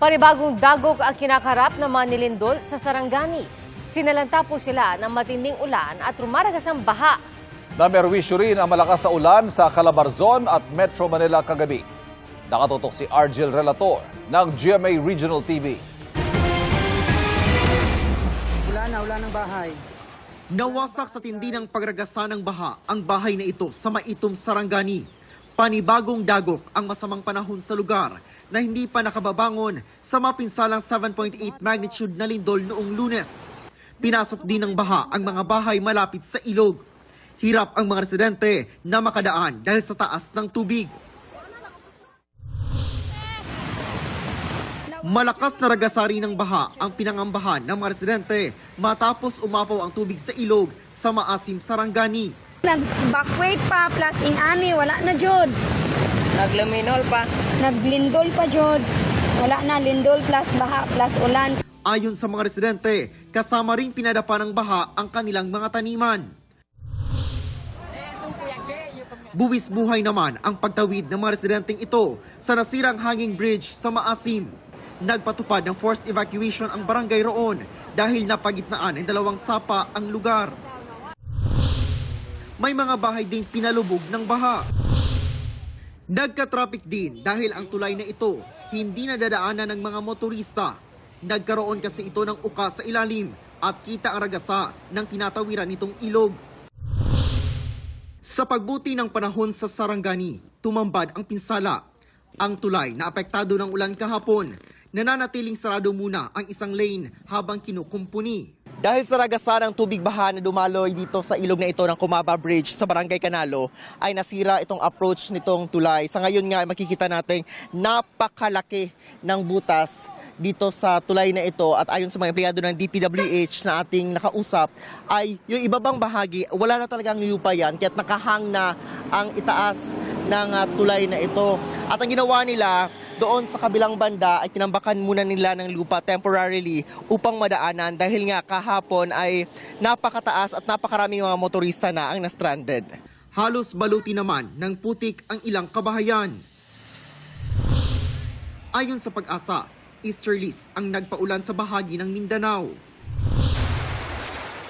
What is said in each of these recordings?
Panibagong dagok ang kinakarap ng mga nilindol sa Sarangani. Sinalanta po sila ng matinding ulan at rumaragas ang baha. Namerwisyo rin ang malakas na ulan sa Calabarzon at Metro Manila kagabi. Nakatutok si Argel Relator ng GMA Regional TV. Ulan ng bahay. Nawasak sa tindi ng pagragasa ng baha ang bahay na ito sa Maitom, Sarangani. Panibagong dagok ang masamang panahon sa lugar na hindi pa nakababangon sa mapinsalang 7.8 magnitude na lindol noong Lunes. Pinasok din ng baha ang mga bahay malapit sa ilog. Hirap ang mga residente na makadaan dahil sa taas ng tubig. Malakas na ragasari ng baha ang pinangambahan ng mga residente matapos umapaw ang tubig sa ilog sa Maasim, Sarangani. Nag-backweight pa, plus in-ani, wala na jod. Nagluminol pa. Naglindol pa jod. Wala na, lindol plus baha plus ulan. Ayon sa mga residente, kasama ring pinadapa ng baha ang kanilang mga taniman. Buwis buhay naman ang pagtawid ng mga residenteng ito sa nasirang hanging bridge sa Maasim. Nagpatupad ng forced evacuation ang barangay roon dahil napagitnaan ng dalawang sapa ang lugar. May mga bahay ding pinalubog ng baha. Nagka-traffic din dahil ang tulay na ito hindi nadadaanan ng mga motorista. Nagkaroon kasi ito ng uka sa ilalim at kita ang ragasa ng tinatawiran nitong ilog. Sa pagbuti ng panahon sa Sarangani, tumambad ang pinsala. Ang tulay na apektado ng ulan kahapon, nananatiling sarado muna ang isang lane habang kinukumpuni. Dahil sa ragasa ng tubig baha na dumaloy dito sa ilog na ito ng Cumaba Bridge sa Barangay Canalo, ay nasira itong approach nitong tulay. Sa ngayon nga makikita natin napakalaki ng butas dito sa tulay na ito at ayon sa mga empleyado ng DPWH na ating nakausap ay yung ibabang bahagi wala na talagang lupa yan kaya't nakahang na ang itaas ng tulay na ito. At ang ginawa nila doon sa kabilang banda ay tinambakan muna nila ng lupa temporarily upang madaanan dahil nga kahapon ay napakataas at napakaraming mga motorista na ang na-stranded. Halos baluti naman ng putik ang ilang kabahayan. Ayon sa Pag-asa, easterlies ang nagpaulan sa bahagi ng Mindanao.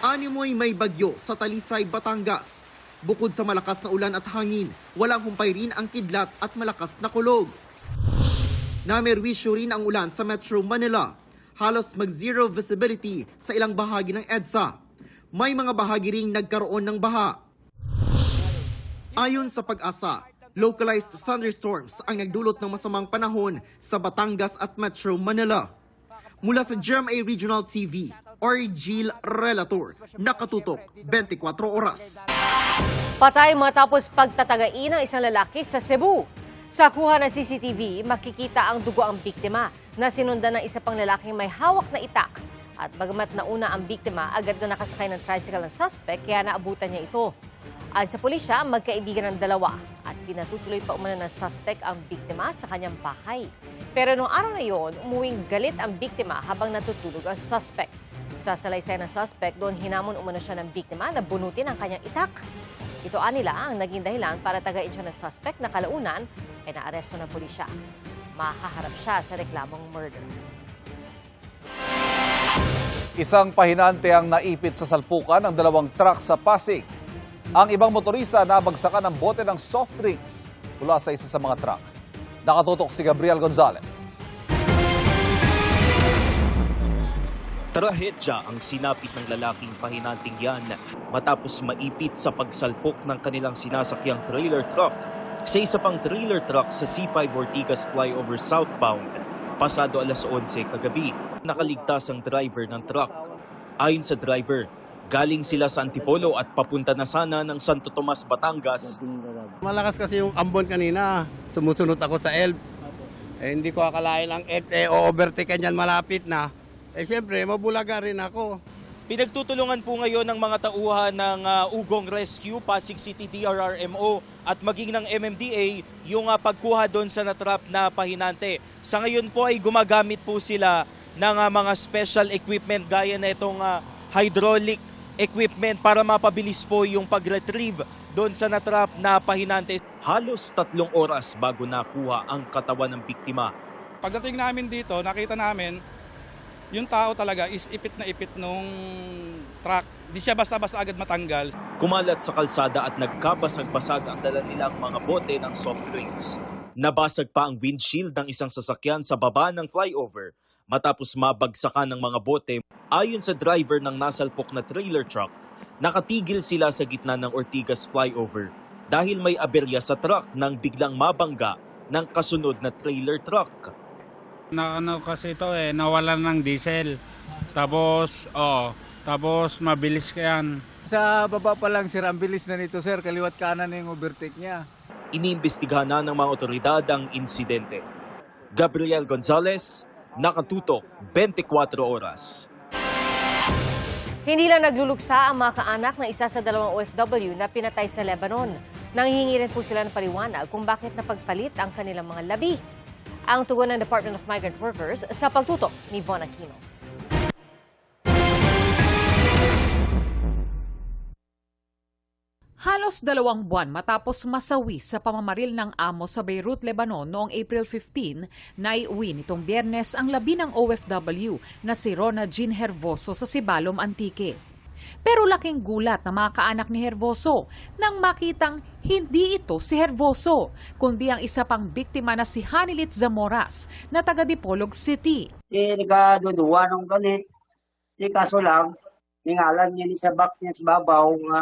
Animoy may bagyo sa Talisay, Batangas. Bukod sa malakas na ulan at hangin, walang humpay rin ang kidlat at malakas na kulog. Namerwisyo rin ang ulan sa Metro Manila. Halos mag-zero visibility sa ilang bahagi ng EDSA. May mga bahagi ring nagkaroon ng baha. Ayon sa Pag-asa, localized thunderstorms ang nagdulot ng masamang panahon sa Batangas at Metro Manila. Mula sa GMA Regional TV, Argel Relator, nakatutok 24 oras. Patay matapos pagtatagain ng isang lalaki sa Cebu. Sa kuha ng CCTV, makikita ang dugo ang biktima na sinundan ng isa pang lalaking may hawak na itak. At bagamat nauna ang biktima, agad na nakasakay ng tricycle ng suspect kaya naabutan niya ito. Ayon sa pulisya, magkaibigan ng dalawa at pinatutuloy pa umano ng suspect ang biktima sa kanyang bahay. Pero noong araw na yon, umuwing galit ang biktima habang natutulog ang suspect. Sa salaysay ng suspect, doon hinamon umano siya ng biktima na bunutin ang kanyang itak. Ito anila ang naging dahilan para tagain siya ng suspect na kalaunan ay naaresto ng pulisya. Mahaharap siya sa reklamong murder. Isang pahinante ang naipit sa salpukan ng dalawang truck sa Pasig. Ang ibang motorista nabagsakan ng bote ng soft drinks mula sa isa sa mga truck. Nakatutok si Gabriel Gonzalez. Trahedya ang sinapit ng lalaking pahinanting yan matapos maipit sa pagsalpok ng kanilang sinasakyang trailer truck sa isa pang trailer truck sa C5 Ortigas flyover southbound pasado alas 11 kagabi. Nakaligtas ang driver ng truck. Ayon sa driver, galing sila sa Antipolo at papunta na sana ng Santo Tomas, Batangas. Malakas kasi yung ambon kanina. Sumusunod ako sa ELB. Hindi ko akalain ang o-overtake niyan malapit na. Siyempre, mabulaga rin ako. Pinagtutulungan po ngayon ng mga tauhan ng Ugong Rescue, Pasig City DRRMO at maging ng MMDA yung pagkuha doon sa natrap na pahinante. Sa ngayon po ay gumagamit po sila ng mga special equipment gaya na itong hydraulic equipment para mapabilis po yung pag-retrieve doon sa natrap na pahinante. Halos 3 oras bago nakuha ang katawan ng biktima. Pagdating namin dito, nakita namin yung tao talaga is ipit na ipit nung truck. Di siya basta-basta agad matanggal. Kumalat sa kalsada at nagkabasag-basag ang dala nilang mga bote ng soft drinks. Nabasag pa ang windshield ng isang sasakyan sa baba ng flyover matapos mabagsakan ng mga bote. Ayon sa driver ng nasalpok na trailer truck, nakatigil sila sa gitna ng Ortigas flyover dahil may aberya sa truck nang biglang mabangga ng kasunod na trailer truck. Kasi ito nawalan ng diesel. Tapos mabilis yan. Sa baba pa lang sir, ang bilis na nito sir, kaliwat kanan na yung overtake niya. Iniimbestigahan na ng mga otoridad ang insidente. Gabriel Gonzalez, Nakatutok, 24 Oras. Hindi lang nagluluksa ang mga kaanak ng isa sa dalawang OFW na pinatay sa Lebanon. Nanghihingi rin po sila ng paliwanag kung bakit napagpalit ang kanilang mga labi. Ang tugon ng Department of Migrant Workers sa pagtutok ni Von Aquino. Halos 2 buwan matapos masawi sa pamamaril ng amo sa Beirut, Lebanon noong April 15, naiuwi nitong Biyernes ang labi ng OFW na si Rona Jean Hervoso sa Sibalom, Antique. Pero laking gulat ng mga kaanak ni Hervoso nang makitang hindi ito si Hervoso, kundi ang isa pang biktima na si Hanilit Zamoras na taga Dipolog City. Nagaduduwa nung ganit. Kaso lang, ningalan niya sa box niya sa babaw na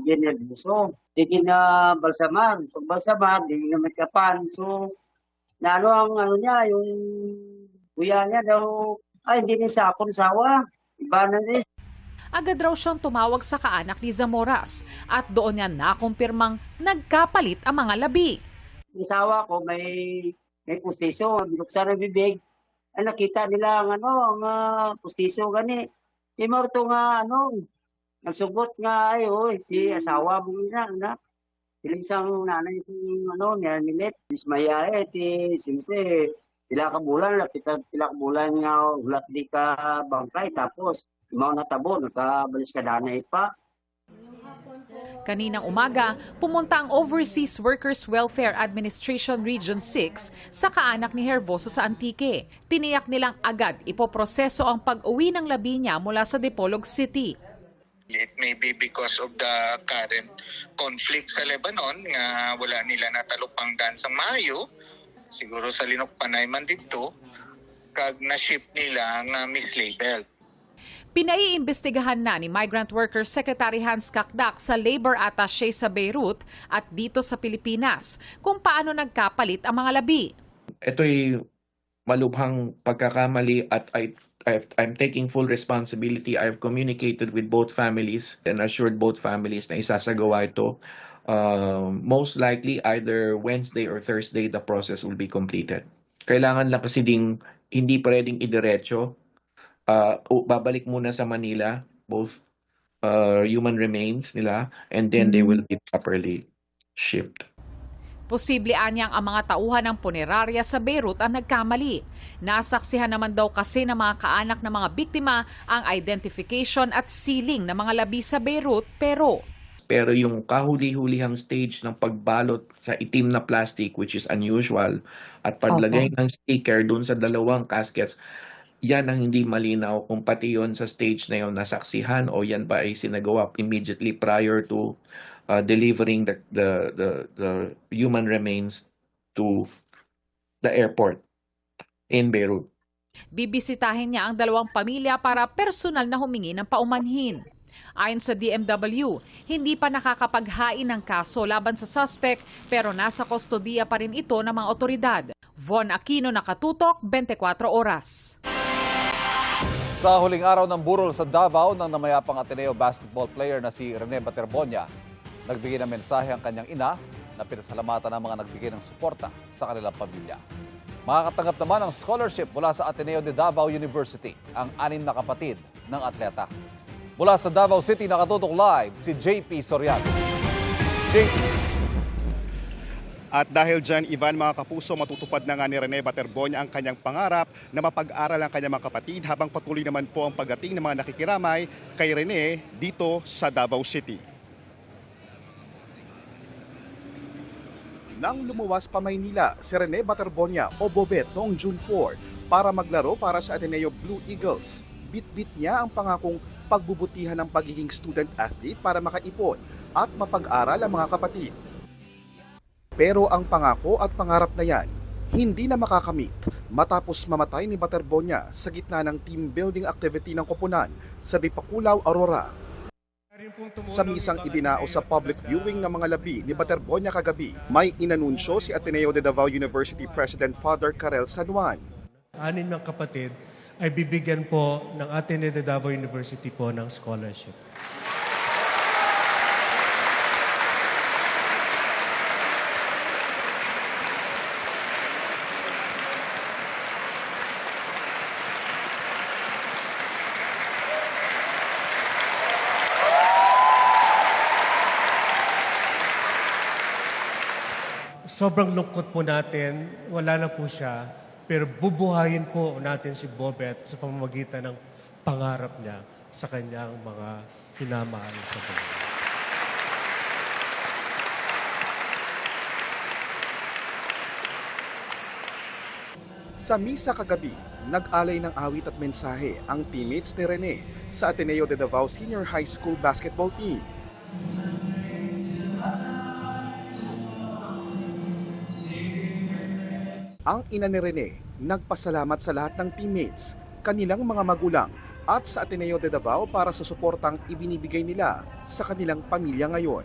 generoso. Di na balsaman. Pag balsaman, di na matkapan. So, ang niya, yung kuya niya daw, hindi niya sa akong sawa. Iba na rin. Agad raw siyang tumawag sa kaanak ni Zamoras at doon niya nakumpirmang nagkapalit ang mga labi. Yung sawa ko may pustiso, binuksan ang bibig. Nakita nila ang pustiso gani. Di marto nga nagsugot nga si asawa mo na. Isang nanay niya nilit. Ismaya simple. Pila ka bulan nga ulat di ka bangkay tapos mga natabo, nakabalis ka danay pa. Kaninang umaga, pumunta ang Overseas Workers Welfare Administration Region 6 sa kaanak ni Hervoso sa Antique. Tiniyak nilang agad ipoproseso ang pag-uwi ng labi niya mula sa Dipolog City. It may be because of the current conflict sa Lebanon nga wala nila natalupang dansang maayo. Siguro sa linukpanay man dito, kag na-ship nila nga mislabeled. Pinaiimbestigahan na ni Migrant Workers Secretary Hans Kakdak sa Labor Attaché sa Beirut at dito sa Pilipinas kung paano nagkapalit ang mga labi. Ito'y malubhang pagkakamali at I'm taking full responsibility. I've communicated with both families and assured both families na isasagawa ito. Most likely either Wednesday or Thursday the process will be completed. Kailangan lang kasi hindi pwedeng idiretso. Babalik muna sa Manila, both human remains nila, and then they will be properly shipped. Posible anyang ang mga tauhan ng punerarya sa Beirut ang nagkamali. Nasaksihan naman daw kasi ng mga kaanak ng mga biktima ang identification at sealing ng mga labi sa Beirut, pero yung kahuli-hulihang stage ng pagbalot sa itim na plastic, which is unusual, at paglagay ng sticker dun sa dalawang caskets, yan ang hindi malinaw kung pati yon sa stage na yon nasaksihan o yan ba ay sinagawa immediately prior to delivering the human remains to the airport in Beirut. Bibisitahin niya ang dalawang pamilya para personal na humingi ng paumanhin. Ayon sa DMW, hindi pa nakakapaghain ng kaso laban sa suspect pero nasa kustodiya pa rin ito ng mga otoridad. Von Aquino, Nakatutok, 24 Oras. Sa huling araw ng burol sa Davao ng namayapang Ateneo basketball player na si Rene Baterbonia, nagbigay ng mensahe ang kanyang ina na pinasalamatan ng mga nagbigay ng suporta sa kanilang pamilya. Makakatanggap naman ng scholarship mula sa Ateneo de Davao University ang 6 na kapatid ng atleta. Mula sa Davao City, Nakatutok Live si JP Soriano. JP. At dahil dyan, Ivan, mga kapuso, matutupad na nga ni Rene Baterbonia ang kanyang pangarap na mapag-aral ang kanyang mga kapatid habang patuloy naman po ang pagdating ng mga nakikiramay kay Rene dito sa Davao City. Nang lumuwas pa Maynila si Rene Baterbonia o Bobet noong June 4 para maglaro para sa Ateneo Blue Eagles, bit-bit niya ang pangakong pagbubutihan ng pagiging student athlete para makaipon at mapag-aral ang mga kapatid. Pero ang pangako at pangarap na yan, hindi na makakamit matapos mamatay ni Baterbonia sa gitna ng team building activity ng koponan sa Dipakulaw, Aurora. Sa misang idinao sa public viewing ng mga labi ni Baterbonia kagabi, may inanunsyo si Ateneo de Davao University President Father Karel San Juan. 6 ng kapatid ay bibigyan po ng Ateneo de Davao University po ng scholarship. Sobrang lungkot po natin, wala na po siya, pero bubuhayin po natin si Bobet sa pamamagitan ng pangarap niya sa kanyang mga hinamahal sa buhay. Sa misa kagabi, nag-alay ng awit at mensahe ang teammates ni Rene sa Ateneo de Davao Senior High School basketball team. Ang ina ni Rene nagpasalamat sa lahat ng teammates, kanilang mga magulang at sa Ateneo de Davao para sa suportang ibinibigay nila sa kanilang pamilya ngayon.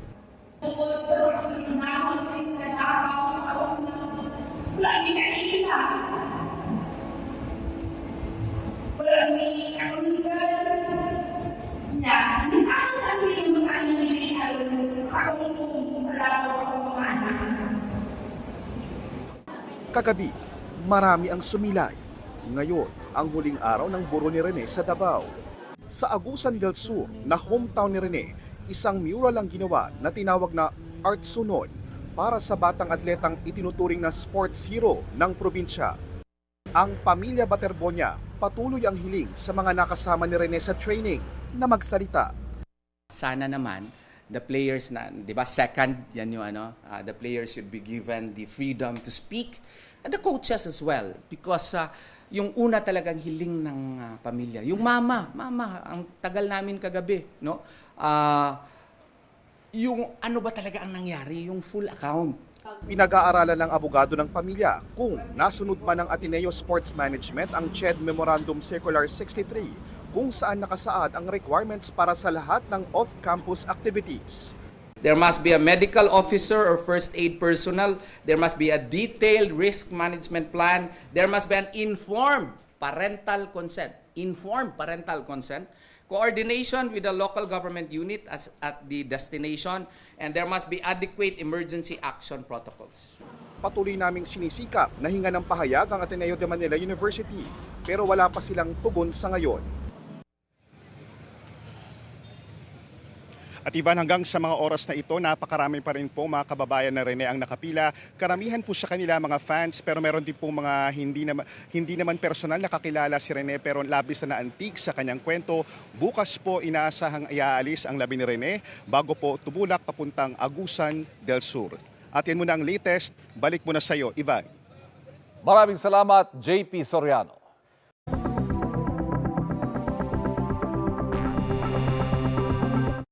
Kagabi, marami ang sumilay. Ngayon, ang huling araw ng buro ni Rene sa Davao. Sa Agusan del Sur, na hometown ni Rene, isang mural ang ginawa na tinawag na Art Sunon para sa batang atletang itinuturing na sports hero ng probinsya. Ang pamilya Baterbonia patuloy ang hiling sa mga nakasama ni Rene sa training na magsalita. Sana naman the players na, 'di ba, second yan yung the players should be given the freedom to speak, and the coaches as well, because yung una talagang hiling ng pamilya, yung mama, ang tagal namin kagabi, no? Yung ano ba talaga ang nangyari, yung full account. Pinag-aaralan ng abogado ng pamilya kung nasunod man ng Ateneo Sports Management ang CHED Memorandum Circular 63 kung saan nakasaad ang requirements para sa lahat ng off-campus activities. There must be a medical officer or first aid personnel. There must be a detailed risk management plan. There must be an informed parental consent. Informed parental consent. Coordination with the local government unit at the destination. And there must be adequate emergency action protocols. Patuloy naming sinisikap na hinga ng pahayag ang Ateneo de Manila University, pero wala pa silang tugon sa ngayon. At Ivan, hanggang sa mga oras na ito, napakarami pa rin po mga kababayan na Rene ang nakapila. Karamihan po sa kanila mga fans, pero meron din po mga hindi naman personal nakakilala si Rene, pero labis na naantig sa kanyang kwento. Bukas po inaasahang iaalis ang labi ni Rene bago po tumulak papuntang Agusan del Sur. At yan muna ang latest. Balik muna sa iyo, Ivan. Maraming salamat, JP Soriano.